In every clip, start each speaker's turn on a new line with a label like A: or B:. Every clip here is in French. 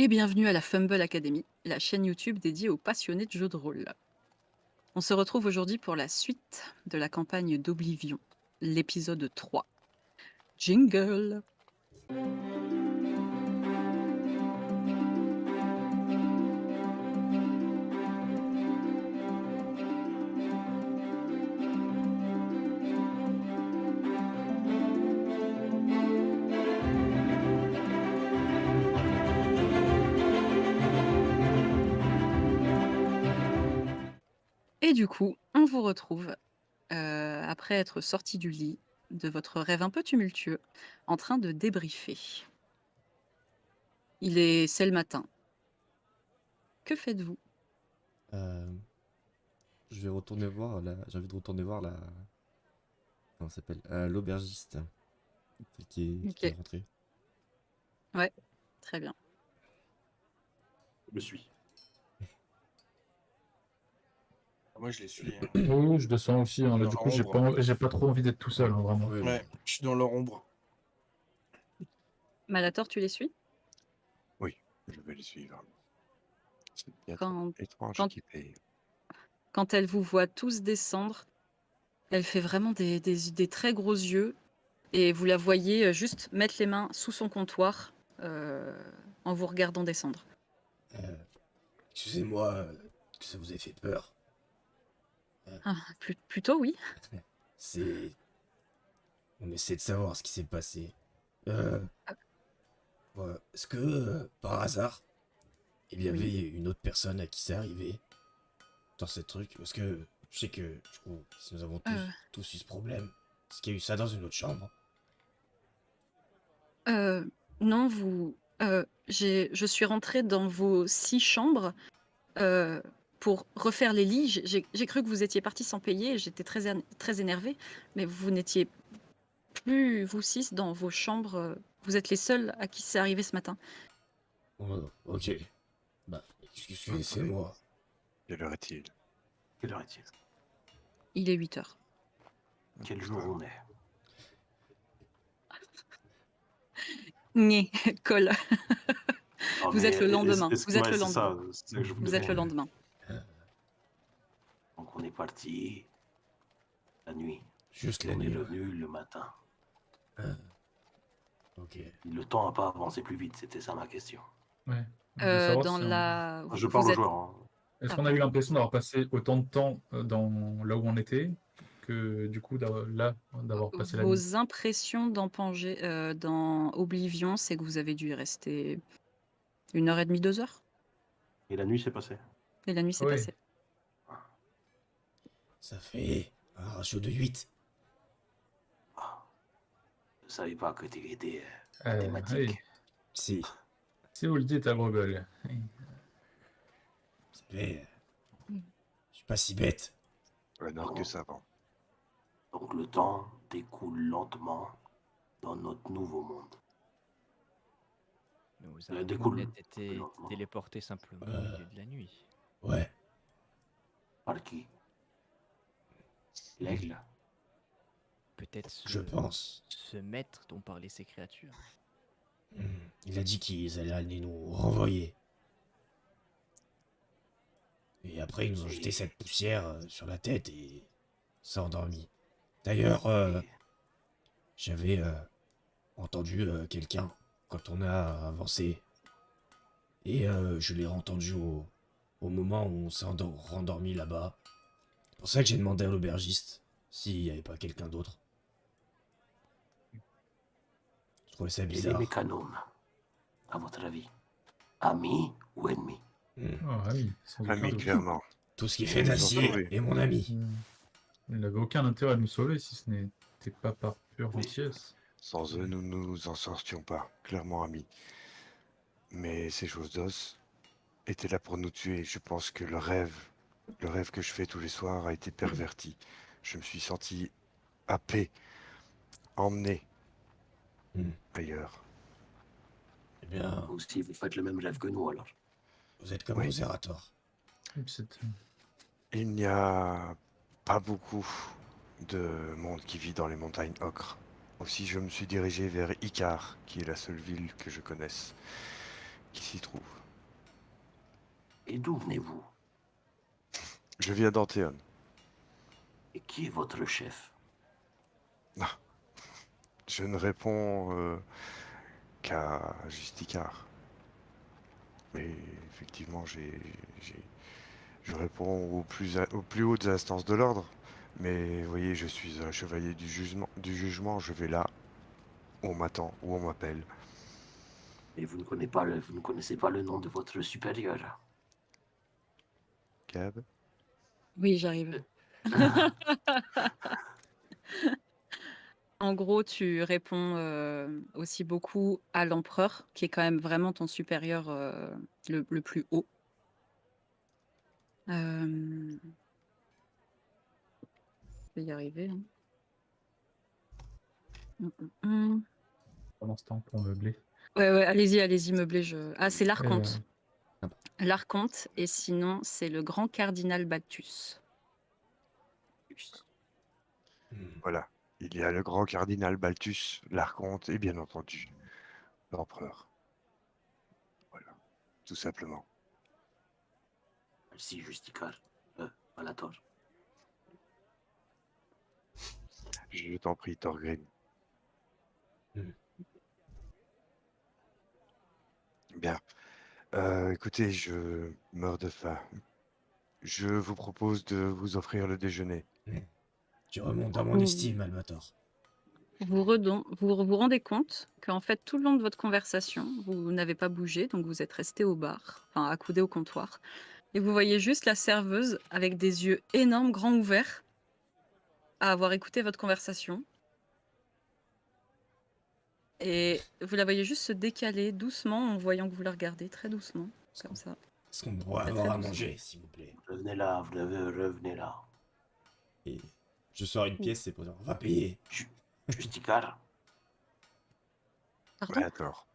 A: Et bienvenue à la Fumble Academy, la chaîne YouTube dédiée aux passionnés de jeux de rôle. On se retrouve aujourd'hui pour la suite de la campagne d'Oblivion, l'épisode 3. Jingle! Et du coup, on vous retrouve après être sorti du lit de votre rêve un peu tumultueux, en train de débriefer. C'est le matin. Que faites-vous?
B: Euh, J'ai envie de retourner voir la. Comment ça s'appelle l'aubergiste qui est
A: Ok,
B: rentré.
A: ouais, très bien.
C: Je le suis. Moi, je les suis.
D: Oui, je le sens aussi. Hein. Là,
C: Dans
D: du coup, j'ai
C: l'ombre.
D: pas trop envie d'être tout seul, hein, vraiment.
B: Ouais,
C: Ouais, je suis dans leur ombre.
A: Malator, tu les suis?
E: Oui, je vais les suivre. C'est bien
A: Quand,
E: étrange
A: quand,
E: équipé.
A: quand elle vous voit tous descendre, elle fait vraiment des très gros yeux. Et vous la voyez juste mettre les mains sous son comptoir en vous regardant descendre.
F: Euh, Excusez-moi que ça vous ait fait peur.
A: Ah, plutôt oui.
F: C'est... On essaie de savoir ce qui s'est passé. Euh... ouais, Est-ce que, par hasard, il y
A: Oui.
F: avait une autre personne à qui c'est arrivé dans ce truc? Parce que je sais que, du coup, si nous avons tous eu ce problème, est-ce qu'il y a eu ça dans une autre chambre?
A: Non, je suis rentrée dans vos 6 chambres pour refaire les lits. J'ai cru que vous étiez partis sans payer. J'étais très énervée, mais vous n'étiez plus, vous 6, dans vos chambres. Vous êtes les seuls à qui c'est arrivé ce matin.
F: Oh, ok. Bah, excusez, c'est
E: Attendez.
F: moi.
E: Quelle heure est-il?
C: Quelle heure est-il?
A: Il est 8 heures.
C: Quel jour on est?
A: Né, colle.
C: Oh,
A: Vous
C: mais
A: êtes le lendemain.
C: est-ce-
A: Vous êtes
C: ouais,
A: le
C: c'est
A: lendemain.
C: ça, c'est ça que je vous
A: Vous êtes le
C: demande.
A: lendemain.
C: Donc on est parti la nuit.
F: Juste
C: Et
F: la
C: on est
F: nuit.
C: revenu le matin.
F: Ok.
C: Le temps n'a pas avancé plus vite, c'était ça ma question.
D: Ouais. Je veux savoir
A: Dans
D: si
A: la...
C: Je
A: vous
C: parle au
A: êtes-
C: joueur. Hein.
D: Est-ce
A: Ah,
D: qu'on a eu
A: pardon.
D: l'impression d'avoir passé autant de temps dans là où on était que du coup d'avoir passé la nuit?
A: Vos impressions dans Oblivion, c'est que vous avez dû y rester 1h30, 2 heures.
C: Et la nuit s'est passée.
A: Et la nuit s'est
D: Oui.
A: passée.
F: Ça fait un ratio de 8.
C: Je savais pas que tu étais
D: Oui.
C: mathématique.
F: Si.
D: Si vous le dites à Grogol.
F: Vous savez, je suis pas si bête.
E: Un arc de savant.
C: Donc le temps découle lentement dans notre nouveau monde.
G: Nous
C: des
G: avons
C: coups
G: peut-être été
C: lentement.
G: téléportés simplement au milieu de la nuit.
F: Ouais.
C: Par qui? L'aigle?
G: Peut-être
F: Je pense.
G: ce maître dont parlaient ces créatures.
F: Il a dit qu'ils allaient nous renvoyer. Et après, ils nous ont jeté cette poussière sur la tête et s'est endormi. D'ailleurs, j'avais entendu quelqu'un quand on a avancé. Et je l'ai entendu au moment où on s'est rendormi là-bas. C'est pour ça que j'ai demandé à l'aubergiste s'il n'y avait pas quelqu'un d'autre. Je trouvais ça
C: Et les
F: bizarre.
C: mécanomes, à votre avis, amis ou ennemis?
D: Ah oui, sans aucun
E: Ami,
D: doute.
E: clairement.
F: Tout ce qui
E: Ils
F: fait
E: nous ont
F: d'acier
E: sauvés.
F: est mon ami.
D: Il n'avait aucun intérêt à nous sauver si ce n'était pas par pure
C: Oui.
D: gentillesse.
E: Sans eux, nous ne nous en sortions pas. Clairement, amis. Mais ces choses d'os étaient là pour nous tuer. Je pense que le rêve que je fais tous les soirs a été perverti. Je me suis senti happé, emmené ailleurs.
F: Eh bien,
C: Ou si vous faites le même rêve que nous alors.
F: vous êtes comme
E: Oui.
F: Noserator.
D: Et puis c'est-
E: Il n'y a pas beaucoup de monde qui vit dans les montagnes ocre. Aussi, je me suis dirigé vers Icar, qui est la seule ville que je connaisse. qui s'y trouve.
C: Et d'où venez-vous?
E: Je viens d'Anthéon.
C: Et qui est votre chef?
E: Je ne réponds qu'à Justicar. Mais effectivement, je réponds aux plus hautes instances de l'ordre. Mais vous voyez, je suis un chevalier du jugement. Je vais là où on m'attend, où on m'appelle.
C: Et vous ne connaissez pas le nom de votre supérieur.
E: Gab?
A: Oui, j'arrive. En gros, tu réponds aussi beaucoup à l'empereur, qui est quand même vraiment ton supérieur le plus haut. Je vais y arriver. Hein.
D: Pendant ce temps, pour meubler.
A: Ouais, allez-y, meublé. Ah, c'est
D: Et,
A: l'archonte. L'archonte, et sinon, c'est le grand cardinal Balthus.
E: Voilà. Il y a le grand cardinal Balthus, l'archonte et bien entendu l'empereur. Voilà, tout simplement.
C: Merci, Justicar. Malator.
E: Je t'en prie, Thorgrim. Bien. Écoutez, je meurs de faim. Je vous propose de vous offrir le déjeuner.
F: Tu remontes dans mon estime, Albator.
A: Vous vous rendez compte qu'en fait, tout le long de votre conversation, vous n'avez pas bougé, donc vous êtes resté au bar, enfin accoudé au comptoir. Et vous voyez juste la serveuse avec des yeux énormes, grands ouverts, à avoir écouté votre conversation. Et vous la voyez juste se décaler doucement en voyant que vous la regardez, très doucement, comme ça.
F: Est-ce qu'on pourrait
A: Très,
F: avoir
A: très
F: à
A: doucement.
F: manger, s'il vous plaît?
C: Revenez là, revenez là.
B: Et je sors une pièce et pour dire, on va payer.
C: Justicar,
A: Pardon?
E: D'accord.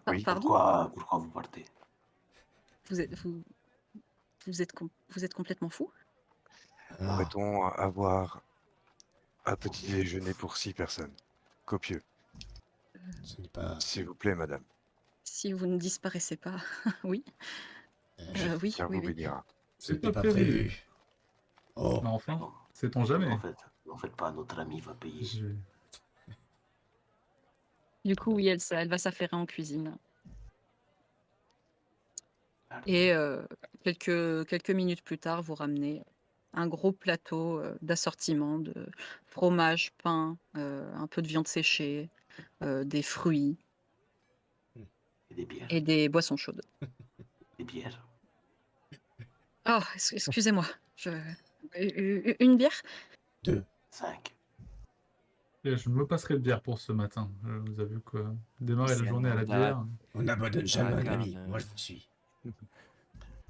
E: Oui.
A: Pardon?
C: pourquoi vous partez?
A: Vous êtes complètement fou?
F: Ah,
E: Pourrait-on avoir un petit déjeuner pour 6 personnes? Copieux.
F: ce n'est pas...
E: S'il vous plaît, madame.
A: Si vous ne disparaissez pas, oui.
F: Je-
A: Oui,
E: Car
A: oui,
E: vous
A: oui.
E: bénira.
F: Ce
D: C'est
F: n'était
D: pas
F: pas
D: prévu.
F: prévu. Oh,
D: Mais enfin,
C: Non.
D: sait-on jamais.
C: En fait pas, notre ami va payer.
D: Je-
A: Du coup, oui, elle va s'affairer en cuisine. Et quelques minutes plus tard, vous ramenez un gros plateau d'assortiment de fromage, pain, un peu de viande séchée, des fruits
C: Et des bières.
A: et des boissons chaudes.
C: Des bières.
A: Oh, excusez-moi. Une bière?
F: 2.
C: 5.
D: Et je me passerai de bière pour ce matin. Je vous avoue que démarrer la
G: C'est
D: journée à la
G: mandat.
D: bière.
F: On n'abandonne jamais un
G: D'accord,
F: ami. Moi, je vous suis.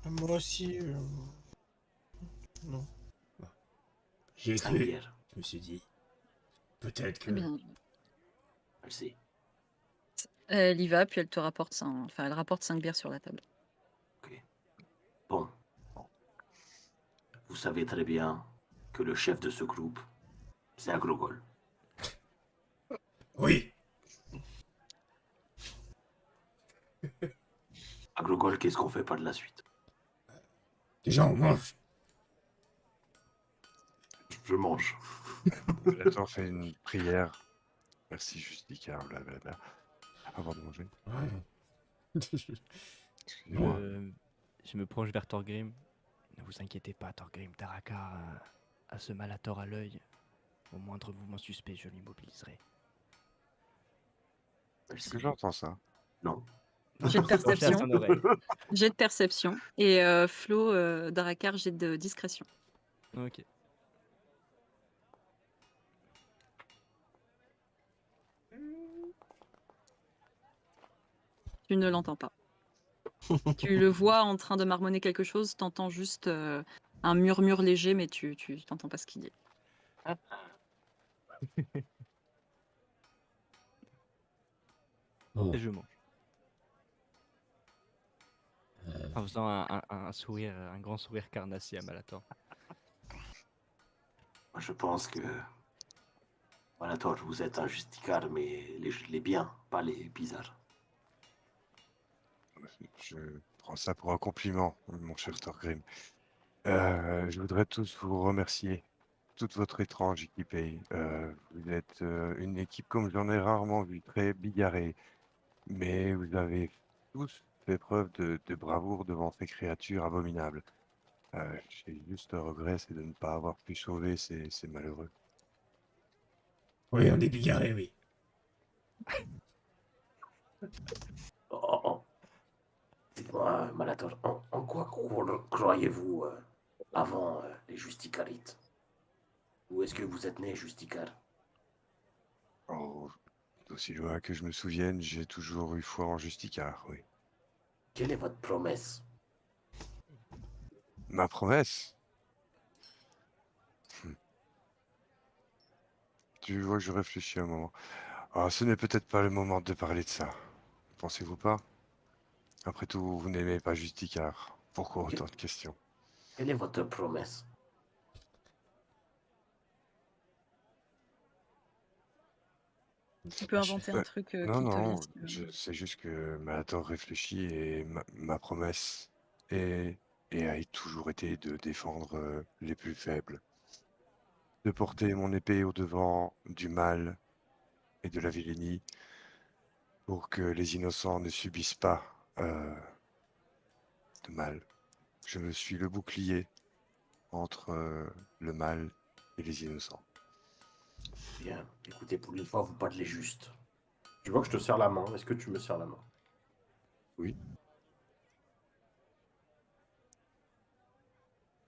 H: Moi aussi. Non.
F: J'ai
C: 5
F: cru.
C: bières.
F: Je me suis dit, peut-être que...
A: Très bien.
C: Merci.
A: Elle y va, puis elle rapporte 5 bières sur la table.
C: Ok. Bon. Vous savez très bien que le chef de ce groupe, c'est Agrogol.
F: Oui.
C: Agrogol, qu'est-ce qu'on fait par la suite?
F: Déjà, on mange.
C: Je mange.
E: J'attends fait une prière. Merci, Justicar, blablabla. Avant de manger.
F: Ouais.
E: Excusez-moi.
G: Je me penche vers Thorgrim. Ne vous inquiétez pas, Thorgrim. Darakar a ce Malator à l'œil. Au moindre mouvement suspect, je l'immobiliserai.
E: Est-ce que j'entends ça?
C: Non.
A: J'ai de
G: Penché à
A: perception.
G: son oreille.
A: J'ai de perception. Et Flo, Darakar, j'ai de discrétion.
G: Ok.
A: Tu ne l'entends pas. Tu le vois en train de marmonner quelque chose, t'entends juste un murmure léger, mais tu t'entends pas ce qu'il dit.
F: Bon.
G: Et je mange. En faisant un sourire, un grand sourire carnassier à Malator.
C: Moi, je pense que Malator, vous êtes un justicard, mais les biens, pas les bizarres.
E: Je prends ça pour un compliment, mon cher Thorgrim. Je voudrais tous vous remercier, toute votre étrange équipée. Vous êtes une équipe comme j'en ai rarement vu, très bigarrée. Mais vous avez tous fait preuve de bravoure devant ces créatures abominables. J'ai juste un regret, c'est de ne pas avoir pu sauver ces malheureux.
F: Oui, on est bigarré, oui.
C: Oh. Dites-moi, Malator, en quoi croyez-vous avant les justicarites? Ou est-ce que vous êtes né justicar?
E: Oh, aussi loin que je me souvienne, j'ai toujours eu foi en Justicard, oui.
C: Quelle est votre promesse?
E: Ma promesse? Tu vois que je réfléchis un moment. Ah, ce n'est peut-être pas le moment de parler de ça. Pensez-vous pas? Après tout, vous n'aimez pas Justicard. Pourquoi autant de questions?
C: Quelle est votre promesse?
A: Tu peux inventer un truc
E: Non,
A: qui te vient.
E: non,
A: Si tu veux.
E: c'est juste que Malator réfléchit et ma promesse a toujours été de défendre les plus faibles, de porter mon épée au devant du mal et de la vilainie pour que les innocents ne subissent pas de mal. Je me suis le bouclier entre le mal et les innocents.
C: Bien, écoutez, pour une fois, vous parlez juste. Je vois que je te serre la main. Est-ce que tu me serres la main?
E: Oui.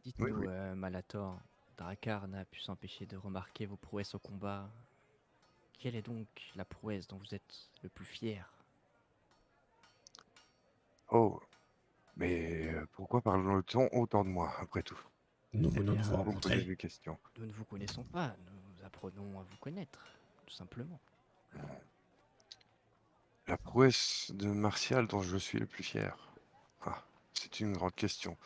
G: Dites-nous,
E: Oui.
G: Malator, Drakkar n'a pu s'empêcher de remarquer vos prouesses au combat. Quelle est donc la prouesse dont vous êtes le plus fier?
E: Oh, mais pourquoi parle-t-on autant de moi, après tout?
F: Nous
G: Eh
F: venons de
G: bien,
F: vous
E: Vous me posez
F: rencontrer.
E: des questions.
G: nous ne vous connaissons pas, nous apprenons à vous connaître, tout simplement.
E: La prouesse de Martial dont je suis le plus fier. Ah, c'est une grande question.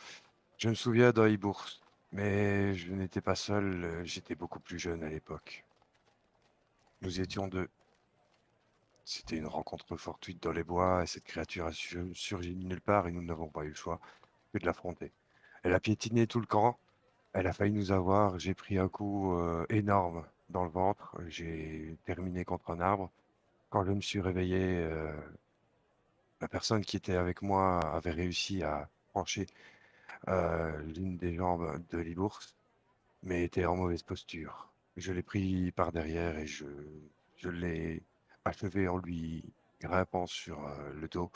E: Je me souviens d'Oibourg, mais je n'étais pas seul, j'étais beaucoup plus jeune à l'époque. Nous étions deux. C'était une rencontre fortuite dans les bois, et cette créature a surgi de nulle part, et nous n'avons pas eu le choix que de l'affronter. Elle a piétiné tout le camp, elle a failli nous avoir, j'ai pris un coup énorme dans le ventre, j'ai terminé contre un arbre. Quand je me suis réveillé, la personne qui était avec moi avait réussi à trancher l'une des jambes de Libours, mais était en mauvaise posture. Je l'ai pris par derrière et je l'ai achevé en lui grimpant sur le dos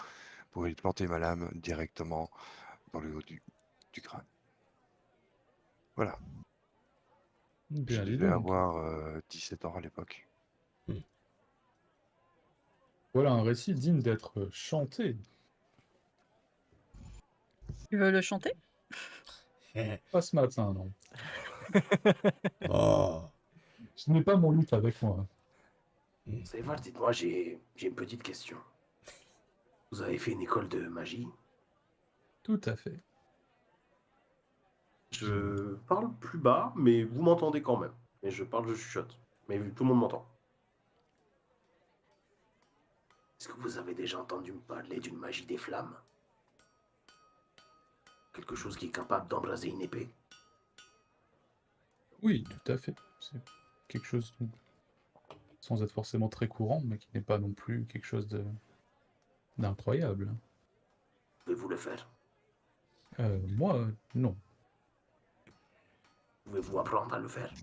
E: pour lui planter ma lame directement dans le haut du crâne. Voilà, je
D: Bien, dis
E: devais
D: donc.
E: avoir 17 ans à l'époque.
D: Voilà un récit digne d'être chanté.
A: Tu veux le chanter?
D: Pas ce matin, non.
F: Oh.
D: Je n'ai pas mon luth avec moi.
C: Sévar, dites-moi, j'ai une petite question. Vous avez fait une école de magie?
D: Tout à fait.
C: Je parle plus bas, mais vous m'entendez quand même. Et je parle, je chuchote. Mais tout le monde m'entend. Est-ce que vous avez déjà entendu me parler d'une magie des flammes? Quelque chose qui est capable d'embraser une épée?
D: Oui, tout à fait. C'est quelque chose sans être forcément très courant, mais qui n'est pas non plus quelque chose d'incroyable.
C: Pouvez-vous le faire?
D: Moi, non.
C: Pouvez-vous apprendre à le faire?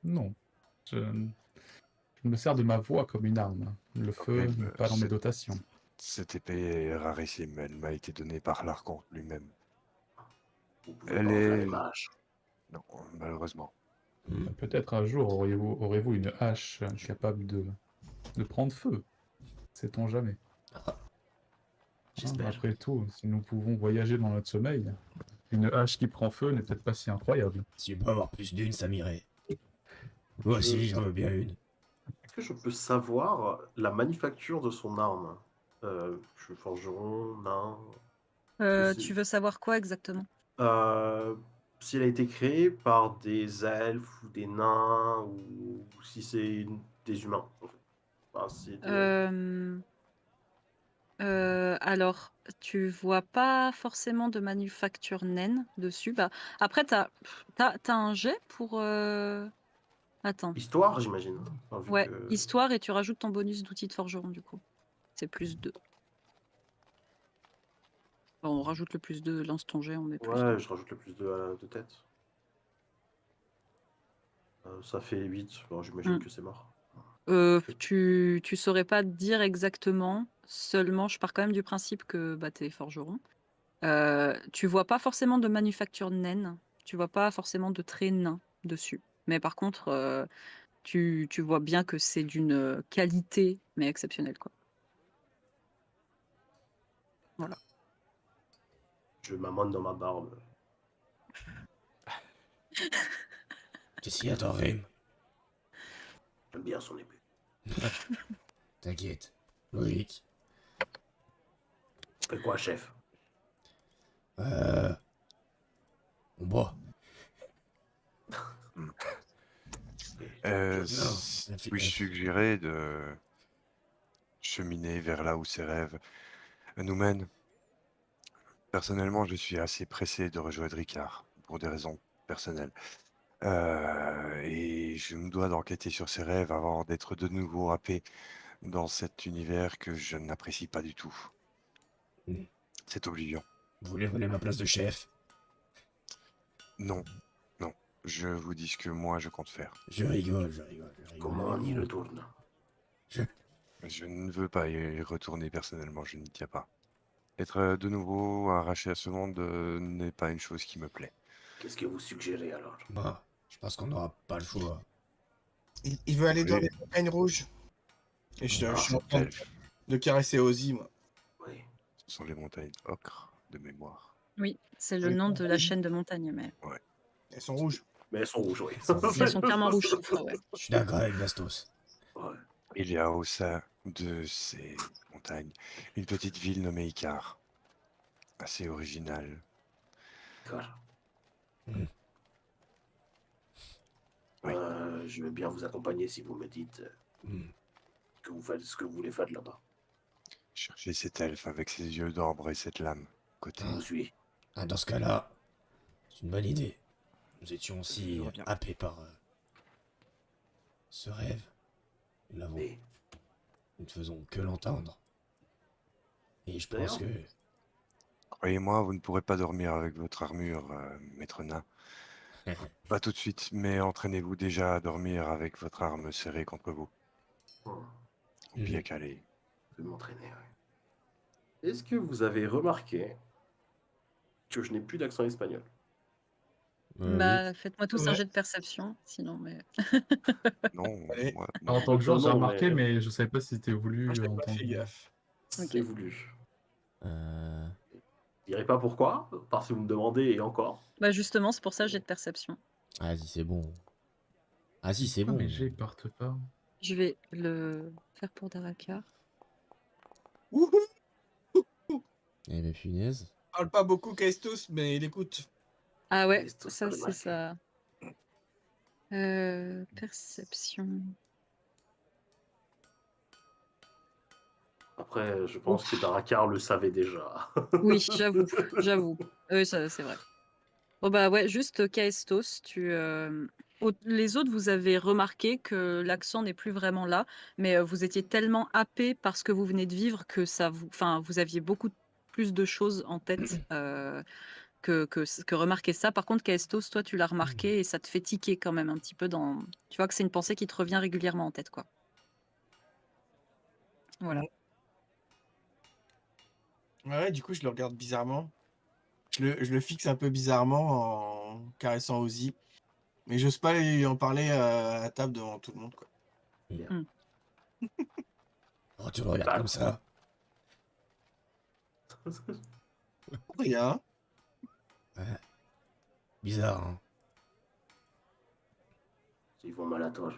D: Non. Je me sers de ma voix comme une arme. Le feu
E: Oui,
D: n'est pas dans mes dotations.
E: Cette épée est rarissime, elle m'a été donnée par l'archonte lui-même.
C: Vous pouvez
E: Elle
C: pas enflammer
E: est...
C: ma hache.
E: Non, malheureusement.
D: Peut-être un jour aurez-vous une hache capable de prendre feu. Sait-on jamais.
C: J'espère.
D: Après tout, si nous pouvons voyager dans notre sommeil, une hache qui prend feu n'est peut-être pas si incroyable.
F: Si je peux avoir plus d'une, ça m'irait. Moi aussi, j'en veux bien une.
C: Est-ce que je peux savoir la manufacture de son arme? Je suis forgeron, nain.
A: Tu veux savoir quoi exactement?
C: s'il a été créé par des elfes ou des nains ou si c'est des humains. En fait. Enfin, c'est des...
A: Alors, tu vois pas forcément de manufacture naine dessus. Bah, après, t'as un jet pour... Attends.
C: Histoire, j'imagine. Enfin, vu
A: Ouais,
C: que...
A: histoire, et tu rajoutes ton bonus d'outil de forgeron, du coup. C'est plus 2. Bon, on rajoute le plus 2, lance ton jet, on met plus 2.
C: Ouais, je rajoute le plus de tête. Ça fait 8. Bon, j'imagine que c'est mort.
A: Tu saurais pas dire exactement, seulement je pars quand même du principe que bah, t'es forgeron. Tu vois pas forcément de manufacture naine, tu vois pas forcément de traits nains dessus. Mais par contre, tu vois bien que c'est d'une qualité, mais exceptionnelle, quoi. Voilà.
C: Je m'amène dans ma barbe.
F: Qu'est-ce qu'il y a, Thorgrim?
C: J'aime bien son épée.
F: T'inquiète. Logique.
C: Fais quoi, chef?
F: On boit.
E: Puis-je suggérer de cheminer vers là où ses rêves nous mènent? Personnellement, je suis assez pressé de rejoindre Ricard, pour des raisons personnelles. Et je me dois d'enquêter sur ses rêves avant d'être de nouveau happé dans cet univers que je n'apprécie pas du tout.
F: Mm.
E: C'est oblivion.
F: Vous voulez voler ma place de chef?
E: Non, non. Je vous dis ce que moi je compte faire.
F: Je rigole.
C: Comment on
F: avec
C: y
F: vous.
C: retourne?
E: Je ne veux pas y retourner personnellement, je n'y tiens pas. Être de nouveau arraché à ce monde n'est pas une chose qui me plaît.
C: Qu'est-ce que vous suggérez alors?
F: Bah, je pense qu'on n'aura pas le choix.
H: Il veut aller dans
E: Oui.
H: les montagnes rouges. Et je
C: Ah,
H: suis en
E: Cet
H: train
E: elfe,
H: de caresser Ozzy, moi.
C: Oui.
E: ce sont les montagnes ocre de mémoire.
A: Oui, c'est le nom de la chaîne de montagne, mais
H: Elles sont rouges.
C: Mais elles sont rouges, oui.
A: elles sont clairement rouges soufre, ouais.
F: Je suis d'accord avec Bastos.
C: Ouais.
E: Il y a au sein de ces montagnes une petite ville nommée Icar, assez originale.
C: D'accord.
F: Mm.
E: Oui.
C: Je vais bien vous accompagner si vous me dites
F: Mm.
C: que vous faites ce que vous voulez faire de là-bas.
E: Chercher cet elfe avec ses yeux d'ambre et cette lame. Côté.
C: Je vous suis.
F: Ah, dans ce cas-là, c'est une bonne idée. Nous étions aussi
G: Je reviens.
F: happés par ce rêve. Nous l'avons.
C: Mais
F: Nous ne faisons que l'entendre. Et je pense que...
E: Croyez-moi, vous ne pourrez pas dormir avec votre armure, maître nain. Pas tout de suite, mais entraînez-vous déjà à dormir avec votre arme serrée contre vous. Bien calé.
C: je vais m'entraîner. Ouais. Est-ce que vous avez remarqué que je n'ai plus d'accent espagnol?
A: Bah, faites-moi tous un
H: Ouais.
A: jet de perception, sinon, mais...
E: Non,
H: Allez.
E: moi,
D: En
E: non.
D: tant que joueur, j'ai
C: Non,
D: remarqué,
C: mais-
D: mais je savais pas si c'était voulu
H: Moi, je n'ai
D: en
H: pas
D: tant
H: fait
D: que...
H: gaffe.
C: C'est voulu.
F: Euh...
C: Je dirai pas pourquoi, parce que vous me demandez et encore.
A: Bah, justement, c'est pour ça, jet de perception.
F: Vas-y, c'est bon. Ah si, c'est
D: Ah,
F: bon.
D: mais j'ai partent pas.
A: Je vais le faire pour Darakar.
H: Wouhou!
F: Eh ben punaise.
H: Il parle pas beaucoup Kaestos, mais il écoute.
A: Ah ouais,
C: Qu'est-ce que
A: ça,
C: ça
A: c'est
C: remarque
A: ça. Perception.
C: Après, je pense que Darakar le savait déjà.
A: Oui, j'avoue. Oui, ça, c'est vrai. Bon bah ouais, juste Kaestos, les autres, vous avez remarqué que l'accent n'est plus vraiment là, mais vous étiez tellement happé par ce que vous venez de vivre que vous aviez beaucoup plus de choses en tête que remarquer ça. Par contre, Kaestos, toi, tu l'as remarqué et ça te fait tiquer quand même un petit peu dans... Tu vois que c'est une pensée qui te revient régulièrement en tête, quoi. Voilà.
H: Ouais, du coup, je le regarde bizarrement. Je le fixe un peu bizarrement en caressant Ozzy. Mais j'ose pas lui en parler à table devant tout le monde, quoi.
F: Oh, tu le regardes comme ça.
H: Rien.
F: Ouais. Bizarre, hein.
C: Ils vont mal à toi.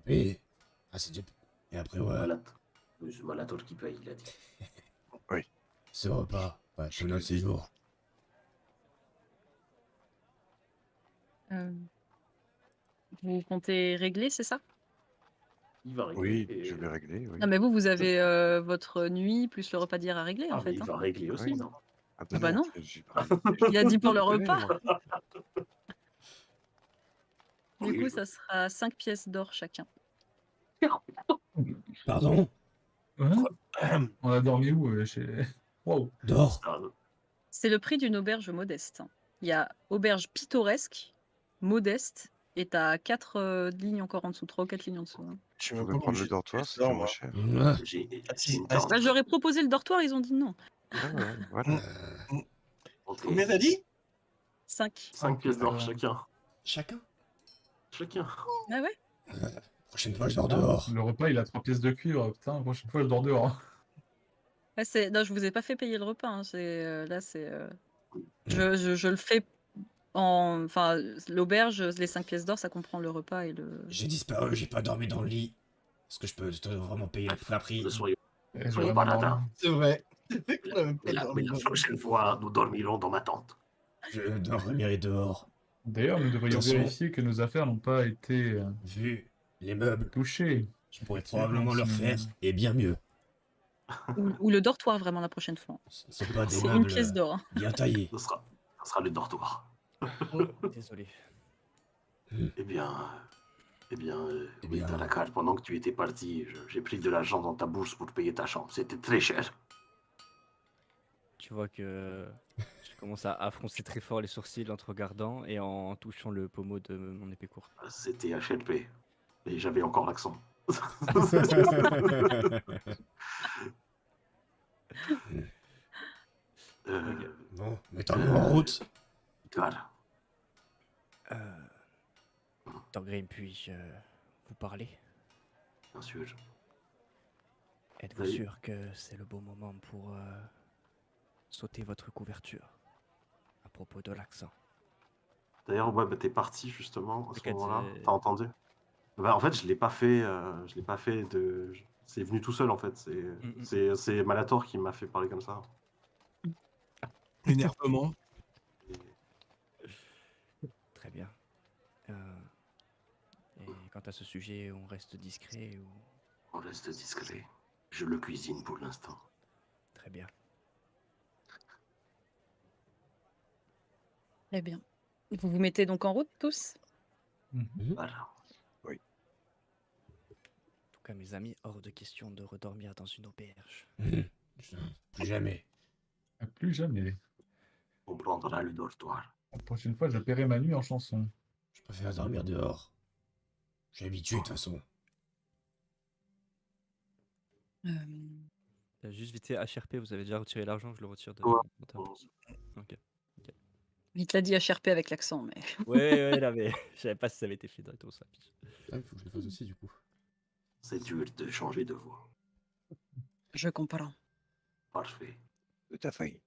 F: Et... Ah, c'est déjà... Et après, ouais,
C: C'est Malator qui paye, il a dit.
F: ce repas, Ouais, tout notre séjour.
A: Euh, Vous comptez régler, c'est ça?
C: Il va régler.
E: Oui,
C: et-
E: je vais régler, oui.
A: Non, mais vous avez votre nuit plus le repas d'hier à régler, en
C: Ah, mais
A: fait.
C: il
A: Hein.
C: va régler aussi,
E: Oui.
C: non?
E: Ah
A: Ah bah non.
E: j'ai pas réglé.
A: Il a dit pour le
E: Je connais,
A: repas.
E: moi.
A: Du
C: Oui,
A: coup, ça sera 5 pièces d'or chacun.
F: Pardon?
D: Hein? On a dormi où chez... Wow.
F: D'or?
A: C'est le prix d'une auberge modeste. Il y a auberge pittoresque, modeste, et t'as 4 lignes encore en dessous, 3 ou 4 lignes en dessous. Hein.
H: Je
E: Je
H: sais même
E: pouvais
H: pas
E: prendre
H: où
E: le
H: j'ai
E: dortoir,
H: fait ça,
E: c'était moins
H: moi.
E: cher.
C: J'ai
H: Ah, si,
C: une
H: ah,
C: tente.
A: Bah, j'aurais proposé le dortoir, ils ont dit non.
E: Ah ouais, voilà.
C: Ok.
H: Combien t'as dit?
A: 5.
C: 5 pièces d'or
D: Ouais.
C: chacun.
F: Chacun?
C: Chacun.
A: Ah ouais?
F: Prochaine fois, je dors
D: Ah,
F: dehors.
D: le repas, il a 3 pièces de cuivre. Putain, la prochaine fois, je dors dehors.
A: Ah, non, je vous ai pas fait payer le repas. Hein. Là, c'est. Je le fais en. Enfin, l'auberge, les 5 pièces d'or, ça comprend le repas et le.
F: J'ai disparu, j'ai pas dormi dans le lit. Est-ce que je peux vraiment payer le prix?
C: Ne soyons
D: Et
C: Soyez
D: vraiment
C: pas
D: dormi.
H: C'est vrai.
C: Mais la prochaine fois, nous dormirons dans ma tente.
F: Je dormirai dehors.
D: D'ailleurs, nous devrions
F: De toute façon-
D: vérifier que nos affaires n'ont pas été
F: Vu les meubles,
D: touchées.
F: je pourrais
D: Effectivement,
F: probablement leur
D: si-
F: faire, et bien mieux.
A: Ou le dortoir, vraiment, la prochaine fois.
F: Ce ne sont pas des
A: C'est une
F: meubles
A: pièce d'or. Hein.
F: bien taillés.
C: Ça sera le dortoir.
G: Désolé.
C: Eh bien,
F: Eh
C: oui,
F: bien.
C: Tarakal, pendant que tu étais parti, j'ai pris de l'argent dans ta bourse pour payer ta chambre. C'était très cher.
G: Tu vois que je commence à froncer très fort les sourcils en te regardant et en touchant le pommeau de mon épée courte.
C: C'était HLP. Et j'avais encore l'accent.
F: Bon, mettons-nous en route.
C: Voilà.
G: Thorgrim, puis-je vous parler?
C: Bien sûr.
G: Êtes-vous
C: Oui.
G: sûr que c'est le bon moment pour sauter votre couverture à propos de l'accent?
C: D'ailleurs, ouais, bah, t'es parti justement à ce
G: T'inquiète,
C: moment-là.
G: c'est-
C: T'as entendu? Bah, en fait, je l'ai pas fait. Je l'ai pas fait de. C'est venu tout seul en fait. C'est Malator qui m'a fait parler comme ça.
H: L'énervement.
G: Très bien. Et quant à ce sujet, on reste discret ou...
C: On reste discret. Je le cuisine pour l'instant.
G: Très bien.
A: Très bien. Vous vous mettez donc en route, tous?
C: Voilà.
G: En tout cas, mes amis, hors de question de redormir dans une auberge.
F: Plus jamais.
D: Plus jamais.
C: On prendra le dortoir.
D: La prochaine fois, je paierai ma nuit en chanson.
F: Je préfère dormir dehors. Je suis habitué de toute façon.
G: Juste vite fait, HRP, vous avez déjà retiré l'argent, je le retire de...
C: Ouais.
G: de table. Ok.
A: Il te l'a dit HRP avec l'accent, mais.
G: Ouais, là, mais je savais pas si ça avait été fait directement sur la fiche.
B: Ah, il faut que je le fasse aussi, du coup.
C: C'est dur de changer de voix.
A: Je comprends.
C: Parfait.
E: Tout à fait.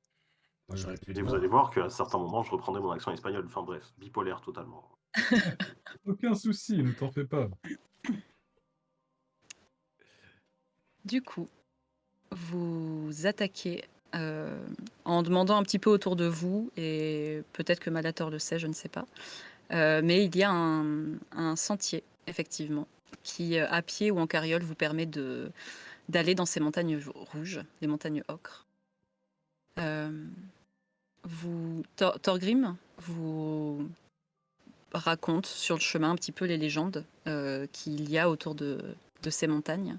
F: Moi, j'aurais pu
C: Et vous allez voir qu'à certains moments, je reprendrai mon accent espagnol. Enfin bref, bipolaire totalement.
D: Aucun souci, ne t'en fais pas.
A: Du coup, vous attaquez en demandant un petit peu autour de vous, et peut-être que Malator le sait, je ne sais pas. Mais il y a un sentier, effectivement, qui, à pied ou en carriole, vous permet d'aller dans ces montagnes rouges, les montagnes ocre. Thorgrim vous raconte sur le chemin un petit peu les légendes qu'il y a autour de ces montagnes,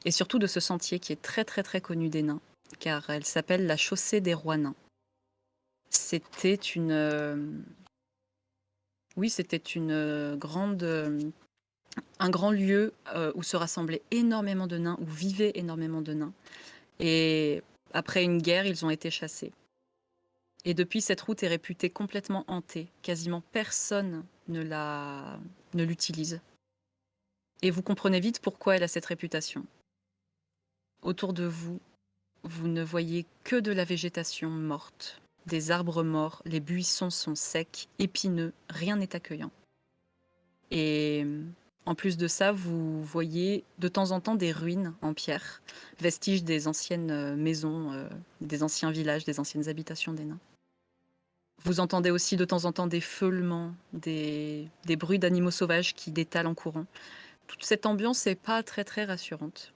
A: et surtout de ce sentier qui est très très très connu des nains, car elle s'appelle la chaussée des rois nains. C'était un grand lieu où se rassemblaient énormément de nains, où vivaient énormément de nains. Et après une guerre, ils ont été chassés. Et depuis, cette route est réputée complètement hantée. Quasiment personne ne l'utilise. Et vous comprenez vite pourquoi elle a cette réputation. Autour de vous, vous ne voyez que de la végétation morte, des arbres morts, les buissons sont secs, épineux, rien n'est accueillant. Et En plus de ça, vous voyez de temps en temps des ruines en pierre, vestiges des anciennes maisons, des anciens villages, des anciennes habitations des nains. Vous entendez aussi de temps en temps des feulements, des bruits d'animaux sauvages qui détalent en courant. Toute cette ambiance n'est pas très très rassurante.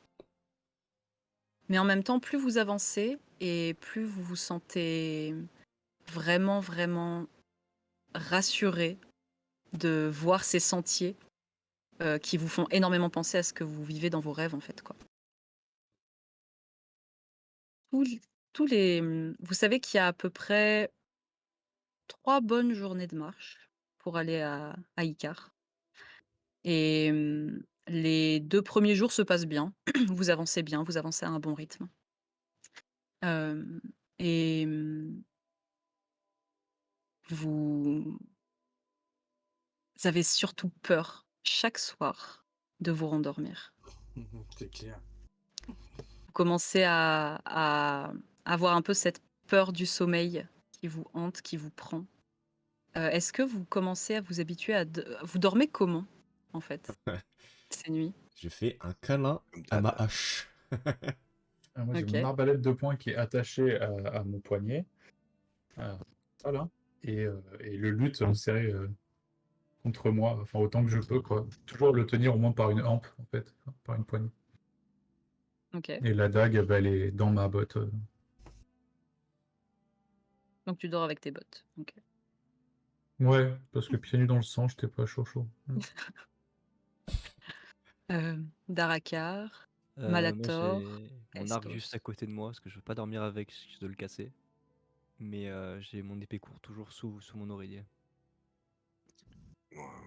A: Mais en même temps, plus vous avancez et plus vous vous sentez vraiment, vraiment rassuré de voir ces sentiers qui vous font énormément penser à ce que vous vivez dans vos rêves, en fait, quoi. Vous savez qu'il y a à peu près 3 bonnes journées de marche pour aller à Icare. Et les 2 premiers jours se passent bien. Vous avancez bien, vous avancez à un bon rythme. Hem et vous avez surtout peur, chaque soir, de vous rendormir.
H: C'est clair.
A: Vous commencez à avoir un peu cette peur du sommeil qui vous hante, qui vous prend. Est-ce que vous commencez à vous habituer vous dormez comment, en fait, ces nuits?
B: Je fais un câlin
E: Comme
B: à ma
E: Dada.
B: hache.
D: Moi, j'ai
A: OK.
D: mon arbalète de poing qui est attachée à mon poignet. Voilà. Et le luth serré contre moi, enfin autant que je peux, quoi. Toujours le tenir au moins par une hampe, en fait, par une poignée.
A: OK.
D: Et la dague, bah, elle est dans ma botte.
A: Donc tu dors avec tes bottes. OK.
D: Ouais, parce que pieds nus dans le sang, j'étais pas chaud.
A: Darakar,
G: Moi,
A: Malator,
G: j'ai mon arc juste
A: Estos.
G: à côté de moi, parce que je veux pas dormir avec, je risque de le casser. Mais j'ai mon épée courte toujours sous mon oreiller.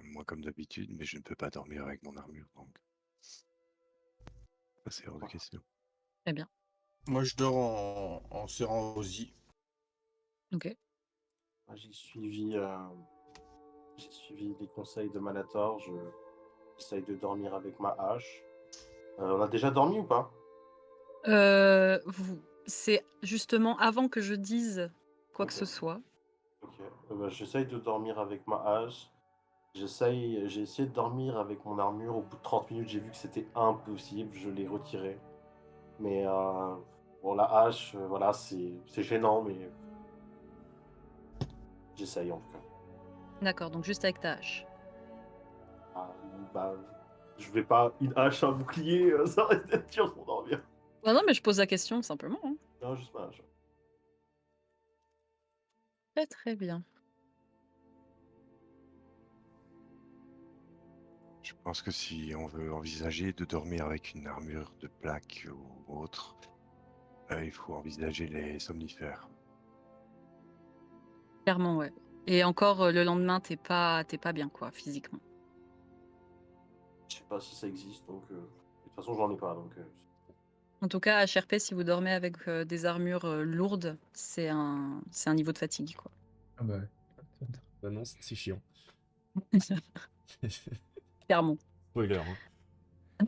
E: Moi, comme d'habitude, mais je ne peux pas dormir avec mon armure, donc ça, c'est hors de question.
A: Très bien.
H: Moi, je dors en serrant Ozzy.
A: OK.
C: J'ai suivi les conseils de Malator. J'essaye de dormir avec ma hache. On a déjà dormi ou pas?
A: C'est justement avant que je dise quoi que
C: Ok.
A: ce soit.
C: Ok. J'essaye de dormir avec ma hache. J'ai essayé de dormir avec mon armure. Au bout de 30 minutes, j'ai vu que c'était impossible. Je l'ai retiré. Mais bon, la hache, voilà, c'est gênant, mais j'essaye en tout cas.
A: D'accord, donc juste avec ta hache.
C: Ah, bah, je vais pas une hache, un bouclier, ça risque d'être dur pour dormir.
A: Non, mais je pose la question simplement, hein.
C: Non, juste ma hache.
A: Très, très bien.
E: Je pense que si on veut envisager de dormir avec une armure de plaque ou autre, il faut envisager les somnifères.
A: Clairement, ouais. Et encore, le lendemain, t'es pas bien, quoi, physiquement.
C: Je sais pas si ça existe, donc de toute façon, j'en ai pas, donc
A: En tout cas, HRP, si vous dormez avec des armures lourdes, c'est un niveau de fatigue, quoi.
D: Ah bah, ouais.
B: Bah non, c'est chiant.
A: Clairement.
B: Spoiler. Hein.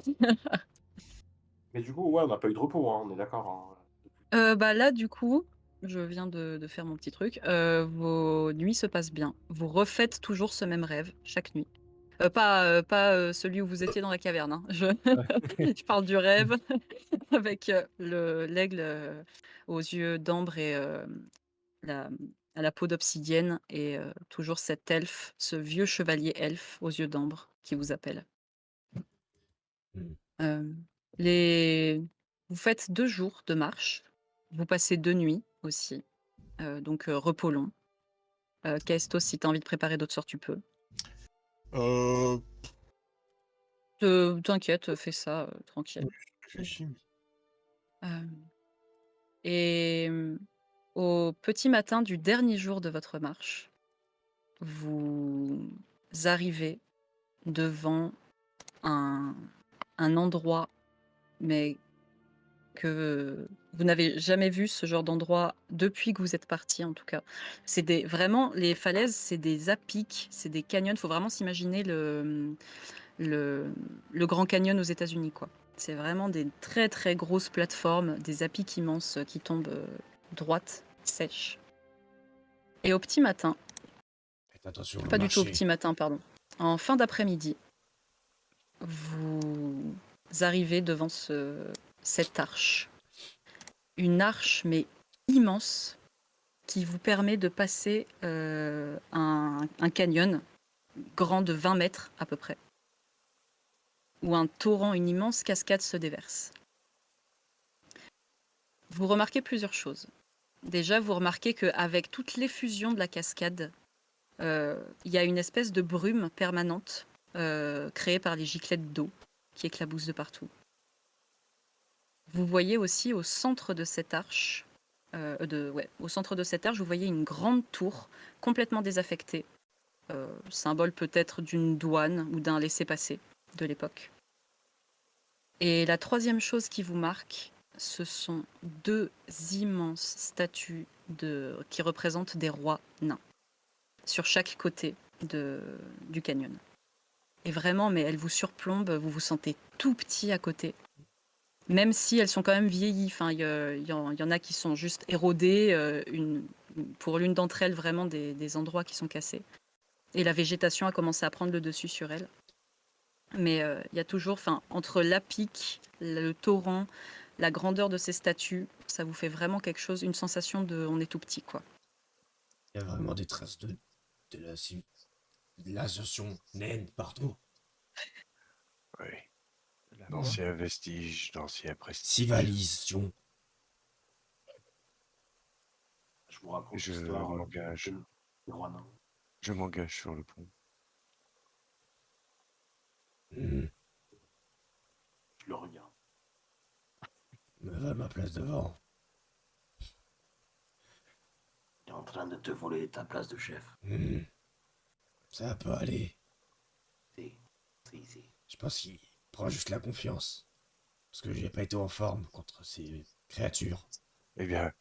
C: Mais du coup, ouais, on n'a pas eu de repos, hein, on est d'accord. Hein.
A: Bah là, du coup, je viens de faire mon petit truc. Vos nuits se passent bien. Vous refaites toujours ce même rêve chaque nuit. Pas celui où vous étiez dans la caverne, hein. Je parle du rêve avec l'aigle aux yeux d'ambre et à la peau d'obsidienne et toujours cet elfe, ce vieux chevalier elfe aux yeux d'ambre qui vous appelle.
B: Mm.
A: Vous faites 2 jours de marche. Vous passez 2 nuits aussi. Donc repos long. Kaestos, si tu as envie de préparer d'autres sorts, tu peux.
H: Euh,
A: T'inquiète, fais ça tranquille.
H: je réfléchis.
A: Et au petit matin du dernier jour de votre marche, vous arrivez devant un endroit, mais que vous n'avez jamais vu ce genre d'endroit depuis que vous êtes parti, en tout cas. Vraiment, les falaises, c'est des à-pics, c'est des canyons. Il faut vraiment s'imaginer le Grand Canyon aux États-Unis, quoi. C'est vraiment des très très grosses plateformes, des à-pics immenses qui tombent droites, sèches. Et au petit matin,
F: Faites attention au
A: pas du tout au
F: marché.
A: petit matin, pardon, en fin d'après-midi, vous arrivez devant cette arche. Une arche, mais immense, qui vous permet de passer un canyon grand de 20 mètres à peu près, où un torrent, une immense cascade se déverse. Vous remarquez plusieurs choses. Déjà, vous remarquez qu'avec toute l'effusion de la cascade, il y a une espèce de brume permanente créée par les giclettes d'eau qui éclaboussent de partout. Vous voyez aussi au centre de cette arche, au centre de cette arche, vous voyez une grande tour complètement désaffectée, symbole peut-être d'une douane ou d'un laissez-passer de l'époque. Et la troisième chose qui vous marque, ce sont 2 immenses statues qui représentent des rois nains sur chaque côté du canyon. Et vraiment, mais elles vous surplombent, vous vous sentez tout petit à côté. Même si elles sont quand même vieillies. Enfin, il y en a qui sont juste érodées, pour l'une d'entre elles, vraiment des endroits qui sont cassés. Et la végétation a commencé à prendre le dessus sur elles. Mais il y a toujours, entre la pique, le torrent, la grandeur de ces statues, ça vous fait vraiment quelque chose, une sensation de on est tout petit, quoi.
F: Il y a vraiment des traces de l'ascension naine partout.
E: Oui.
G: La
E: D'anciens vestiges, d'anciens prestiges.
F: Civilisation.
C: Je vous raconte
E: Je
C: l'histoire
E: m'engage.
C: des rois nains.
E: Je m'engage sur le pont.
F: Hmm.
C: Je le regarde.
F: Me va ma place devant.
C: Il est en train de te voler ta place de chef.
F: Hmm. Ça peut aller.
C: Si.
F: Je pense qu'il prend juste la confiance. Parce que j'ai pas été en forme contre ces créatures.
E: Eh bien,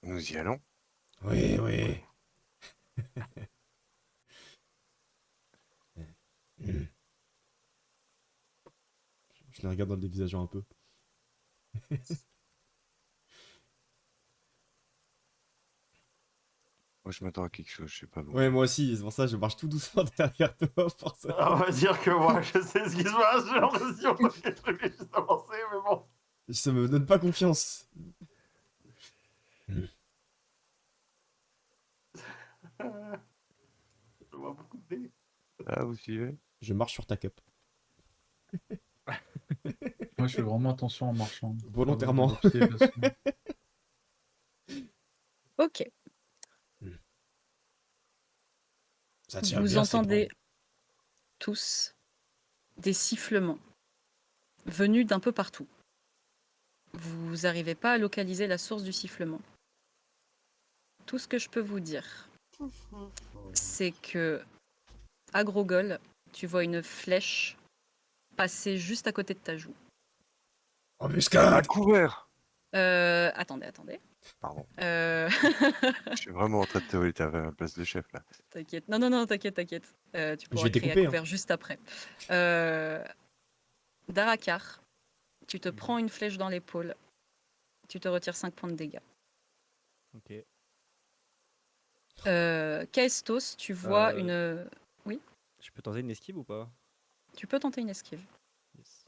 E: nous y allons.
F: Oui. Hmm.
B: Je les regarde dans le dévisageant un peu.
E: Moi, je m'attends à quelque chose, je sais pas bon.
B: Ouais, moi aussi, c'est pour ça que je marche tout doucement derrière toi. Pour ça.
C: On va dire que moi, je sais ce qui se passe, j'ai l'impression parce que je vais juste avancer, mais bon.
B: Ça me donne pas confiance.
C: Je vois beaucoup de dés.
E: Ah, vous suivez?
B: Je marche sur ta cape.
D: Moi, je fais vraiment attention en marchant.
B: Volontairement.
D: Pas de pied, parce que-
A: Ok.
F: Ça tient
A: Vous
F: bien, ces
A: entendez
F: ponts.
A: tous des sifflements venus d'un peu partout. Vous n'arrivez pas à localiser la source du sifflement. Tout ce que je peux vous dire, c'est que à Grogol, tu vois une flèche passer juste à côté de ta joue.
F: Embuscade.
E: Couvert!
A: Attendez.
E: Pardon.
A: Je
E: suis vraiment en train de te voler ta place de chef, là.
A: T'inquiète. Non, t'inquiète. Tu pourras
B: vais
A: créer
B: découper,
A: à couvert juste après. Darakar, tu te prends une flèche dans l'épaule. Tu te retires 5 points de dégâts.
G: Ok.
A: Kaestos, tu vois
G: Euh,
A: une...
G: Je peux tenter une esquive ou pas?
A: Tu peux tenter une esquive.
G: Yes.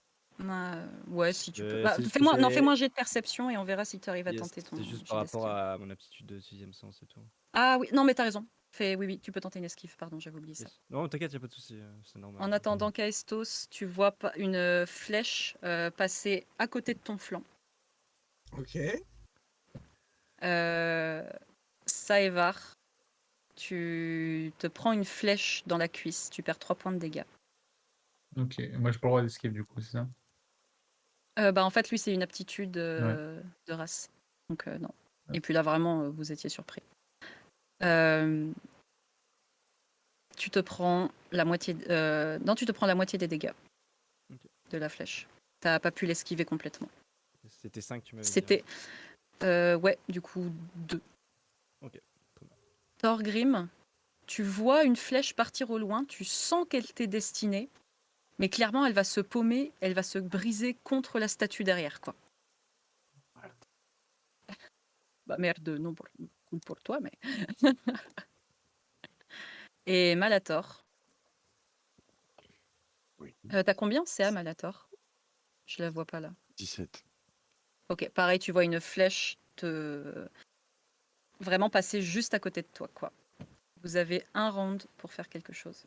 A: Ouais, si tu peux.
G: C'est-
A: Fais-moi
G: c'est-
A: un jet de perception et on verra si tu arrives à
G: Yes,
A: tenter ton
G: c'est juste
A: jet
G: par rapport
A: d'esquive.
G: à mon aptitude de 6ème sens et tout.
A: Ah oui, non mais t'as raison. Oui, tu peux tenter une esquive, pardon, j'avais oublié ça.
G: Yes. Non, t'inquiète, y'a pas de soucis, c'est normal.
A: En attendant, Kaestos, tu vois une flèche passer à côté de ton flanc.
H: Ok.
A: Saevar, tu te prends une flèche dans la cuisse, tu perds 3 points de dégâts.
D: Ok, moi, j'ai pas le droit d'escape, du coup, c'est ça?
A: En fait, lui, c'est une aptitude de race. Donc, non.
D: Ouais.
A: Et puis là, vraiment, vous étiez surpris. Tu te prends la moitié... Non, tu te prends la moitié des dégâts de la flèche. T'as pas pu l'esquiver complètement.
G: C'était 5, tu m'avais dit.
A: C'était... ouais, du coup, 2.
G: Ok, très bien.
A: Thorgrim, tu vois une flèche partir au loin, tu sens qu'elle t'est destinée, mais clairement, elle va se paumer, elle va se briser contre la statue derrière, quoi. Bah merde, non pour toi, mais... Et Malator,
E: Oui.
A: T'as combien CA, Malator? Je la vois pas là.
E: 17.
A: Ok, pareil, tu vois une flèche te vraiment passer juste à côté de toi, quoi. Vous avez un round pour faire quelque chose.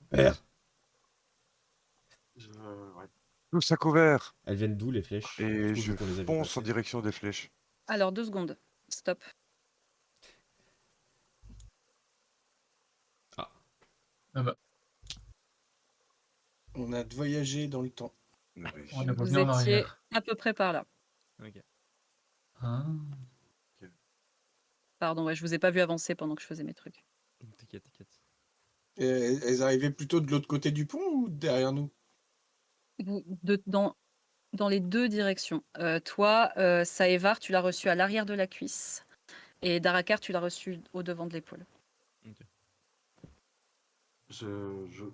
F: Père,
C: Ouais.
E: Tous à couvert.
F: elles viennent d'où les flèches? Du
E: Et
F: coup,
E: je
F: vu qu'on les a vues
E: fonce en
F: passer.
E: direction des flèches.
A: Alors, 2 secondes. Stop.
F: Ah,
D: Ah bah,
H: On a voyagé dans le temps.
E: On a réussi.
D: on est
A: Vous
D: revenu en
A: étiez
D: arrière.
A: à peu près par là.
G: Ok.
D: Ah.
A: Pardon, ouais, je vous ai pas vu avancer pendant que je faisais mes trucs.
G: T'inquiète, t'inquiète.
H: Et elles arrivaient plutôt de l'autre côté du pont ou derrière nous?
A: Dans les 2 directions. Toi, Saevar, tu l'as reçu à l'arrière de la cuisse. Et Darakar, tu l'as reçu au devant de l'épaule.
G: Ok.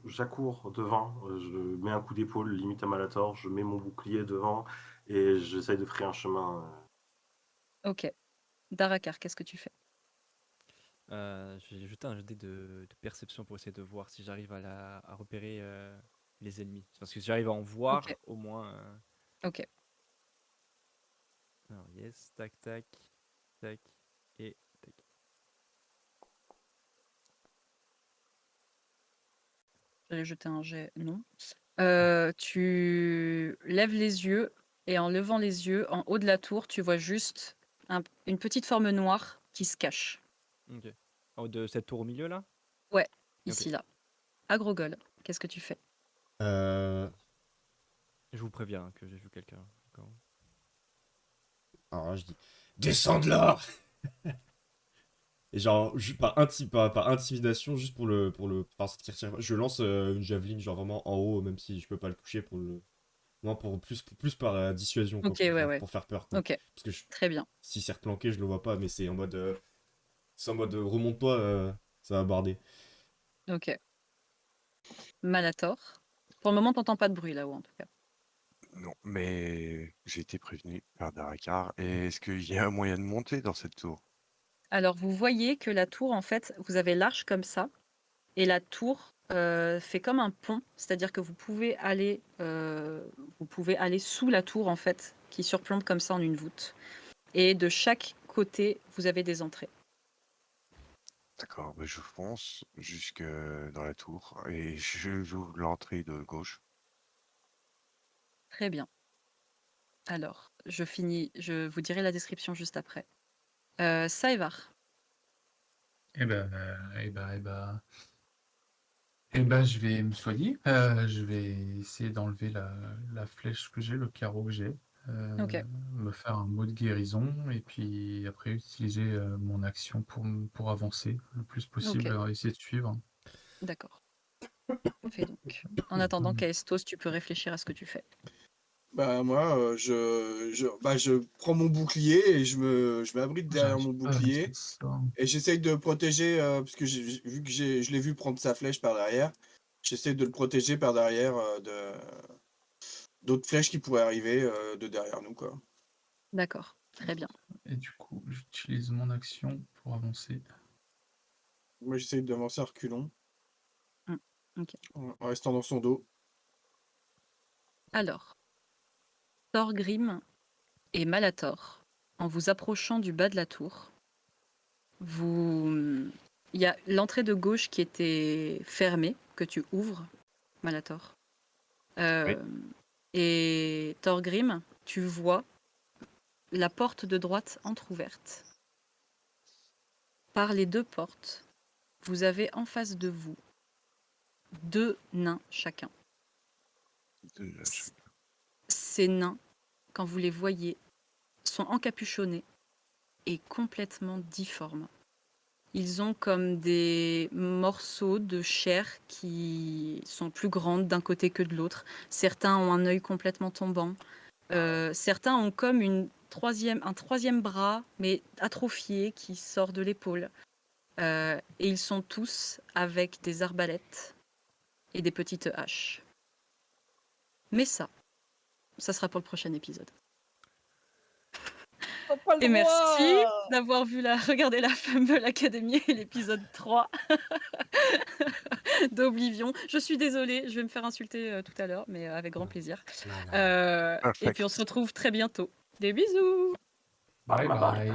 C: J'accours devant, je mets un coup d'épaule limite à Malator, je mets mon bouclier devant et j'essaye de frayer un chemin.
A: Ok. Darakar, qu'est-ce que tu fais?
G: Je vais jeter un dé de perception pour essayer de voir si j'arrive à repérer les ennemis. Parce que si j'arrive à en voir,
A: Ok.
G: au moins.
A: Ok.
G: Alors, yes, tac, tac, tac, et tac.
A: J'allais jeter un jet, non. Tu lèves les yeux et en levant les yeux, en haut de la tour, tu vois juste une petite forme noire qui se cache.
G: Ok. En haut de cette tour au milieu là?
A: Ouais,
G: Ok.
A: ici, là. Agrogol, qu'est-ce que tu fais?
G: Je vous préviens que j'ai vu quelqu'un. D'accord.
F: Alors là, je dis descends de là. Et genre, par intimidation, juste par ce qui retire, je lance une javeline, genre vraiment en haut, même si je peux pas le toucher pour le. Non, plus par dissuasion, quoi,
A: Ok, ouais.
F: pour faire peur, quoi.
A: Ok,
F: Parce que
A: très bien.
F: si c'est replanqué, je le vois pas, mais c'est en mode. C'est en mode remonte-toi, ça va barder.
A: Ok. Malator. Pour le moment, t'entends pas de bruit là-haut, en tout cas.
E: Non, mais j'ai été prévenu par Darakar. Et est-ce qu'il y a un moyen de monter dans cette tour?
A: Alors, vous voyez que la tour, en fait, vous avez l'arche comme ça, et la tour fait comme un pont, c'est-à-dire que vous pouvez aller sous la tour, en fait, qui surplombe comme ça en une voûte. Et de chaque côté, vous avez des entrées.
E: D'accord, je fonce jusque dans la tour et j'ouvre l'entrée de gauche.
A: Très bien. Alors, je vous dirai la description juste après. Saevar.
D: Eh ben, je vais me soigner. Je vais essayer d'enlever la flèche que j'ai, le carreau que j'ai.
A: Ok.
D: Me faire un mot de guérison et puis après utiliser mon action pour avancer le plus possible,
A: Ok.
D: essayer de suivre.
A: D'accord. Fais donc. En attendant, Kaestos, tu peux réfléchir à ce que tu fais.
H: Bah moi, je prends mon bouclier et je m'abrite derrière
D: J'arrive
H: mon
D: pas à lancer
H: bouclier
D: ça.
H: et j'essaye de protéger, parce que vu que je l'ai vu prendre sa flèche par derrière, j'essaie de le protéger par derrière d'autres flèches qui pourraient arriver de derrière nous, quoi.
A: D'accord. Très bien.
D: Et du coup, j'utilise mon action pour avancer.
H: Moi, j'essaye d'avancer à reculons
A: Ok.
H: en restant dans son dos.
A: Alors, Thorgrim et Malator, en vous approchant du bas de la tour, il y a l'entrée de gauche qui était fermée, que tu ouvres, Malator. Et Thorgrim, tu vois la porte de droite entr'ouverte. Par les 2 portes, vous avez en face de vous 2 nains chacun. Ces nains, quand vous les voyez, sont encapuchonnés et complètement difformes. Ils ont comme des morceaux de chair qui sont plus grandes d'un côté que de l'autre. Certains ont un œil complètement tombant. Certains ont comme un troisième bras, mais atrophié, qui sort de l'épaule. Et ils sont tous avec des arbalètes et des petites haches. Mais ça sera pour le prochain épisode. Et merci d'avoir regardé la Fumble Academy et l'épisode 3. d'Oblivion. Je suis désolée, je vais me faire insulter tout à l'heure, mais avec grand plaisir.
F: Non, non.
A: Et
E: Perfect.
A: puis on se retrouve très bientôt. Des bisous.
D: Bye
C: Bye bye.
D: bye.